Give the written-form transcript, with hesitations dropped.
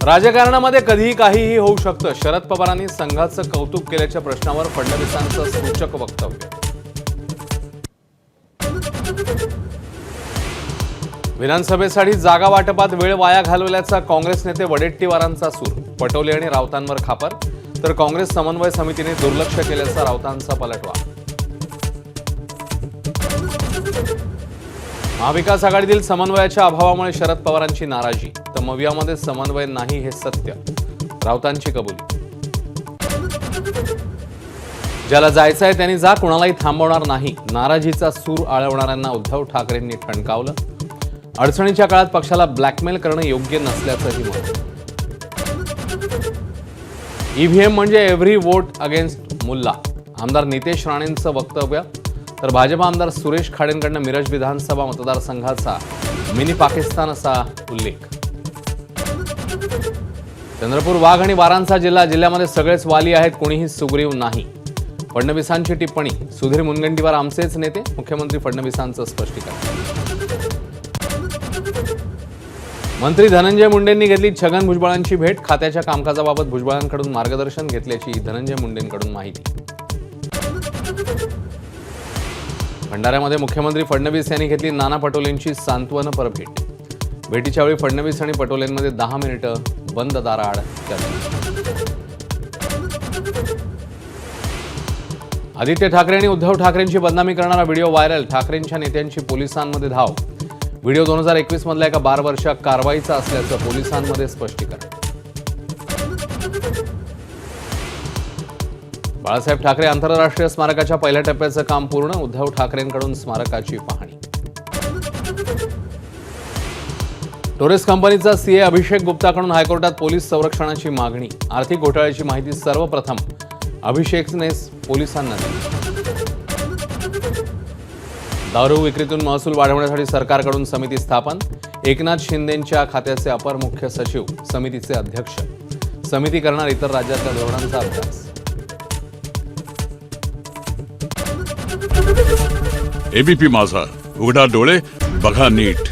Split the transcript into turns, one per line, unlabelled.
राजकारणामध्ये कधीही काहीही होऊ शकतं. शरद पवारांनी संघाचं कौतुक केल्याच्या प्रश्नावर फडणवीसांचं सूचक वक्तव्य. विधानसभेसाठी जागा वाटपात वेळ वाया घालवल्याचा काँग्रेस नेते वडेट्टीवारांचा सूर. पटोले आणि राऊतांवर खापर, तर काँग्रेस समन्वय समितीने दुर्लक्ष केल्याचा राऊतांचा पलटवार. महाविकास आघाडीतील समन्वयाच्या अभावामुळे शरद पवारांची नाराजी. तर मवियामध्ये समन्वय नाही हे सत्य, राऊतांची कबुली. ज्याला जायचंय त्यांनी जा, कुणालाही थांबवणार नाही. नाराजीचा सूर आळवणाऱ्यांना उद्धव ठाकरेंनी ठणकावलं. अडचणीच्या काळात पक्षाला ब्लॅकमेल करणं योग्य नसल्याचंही मत. ईव्हीएम म्हणजे एव्हरी वोट अगेन्स्ट मुल्ला, आमदार नितेश राणेंचं वक्तव्य. तर भाजप आमदार सुरेश खाडेंकडनं मिरज विधानसभा मतदारसंघाचा मिनी पाकिस्तान असा उल्लेख. चंद्रपूर वाघ आणि वारांचा जिल्हा, जिल्ह्यामध्ये सगळेच वाली आहेत, कोणीही सुग्रीव नाही. फडणवीसांची टिप्पणी. सुधीर मुनगंटीवार आमचेच नेते, मुख्यमंत्री फडणवीसांचं स्पष्टीकरण. मंत्री धनंजय मुंडेंनी घेतली छगन भुजबळांची भेट. खात्याच्या कामकाजाबाबत भुजबळांकडून मार्गदर्शन घेतल्याची धनंजय मुंडेंकडून माहिती. भंडाऱ्यामध्ये मुख्यमंत्री फडणवीस यांनी घेतली नाना पटोलेंची सांत्वनपर भेट. भेटीच्या वेळी फडणवीस आणि पटोलेंमध्ये 10 मिनिटं बंद दाराआड चर्चा. आदित्य ठाकरे आणि उद्धव ठाकरेंची बदनामी करणारा व्हिडिओ व्हायरल. ठाकरेंच्या नेत्यांची पोलिसांमध्ये धाव. व्हिडिओ 2021 मधल्या एका 12 वर्षा कारवाईचा असल्याचं पोलिसांमध्ये स्पष्टीकरण. बाळासाहेब ठाकरे आंतरराष्ट्रीय स्मारकाच्या पहिल्या टप्प्याचं काम पूर्ण. उद्धव ठाकरेंकडून स्मारकाची पाहणी. टोरेस कंपनीचा सीए अभिषेक गुप्ताकडून हायकोर्टात पोलीस संरक्षणाची मागणी. आर्थिक घोटाळ्याची माहिती सर्वप्रथम अभिषेकने पोलिसांना दिली. दारू विक्रीतून महसूल वाढवण्यासाठी सरकारकडून समिती स्थापन. एकनाथ शिंदेंच्या खात्याचे अपर मुख्य सचिव समितीचे अध्यक्ष. समिती करणार इतर राज्यातल्या धोरणांचा अभ्यास.
एबीपी माझा, उघडा डोळे बघा नीट.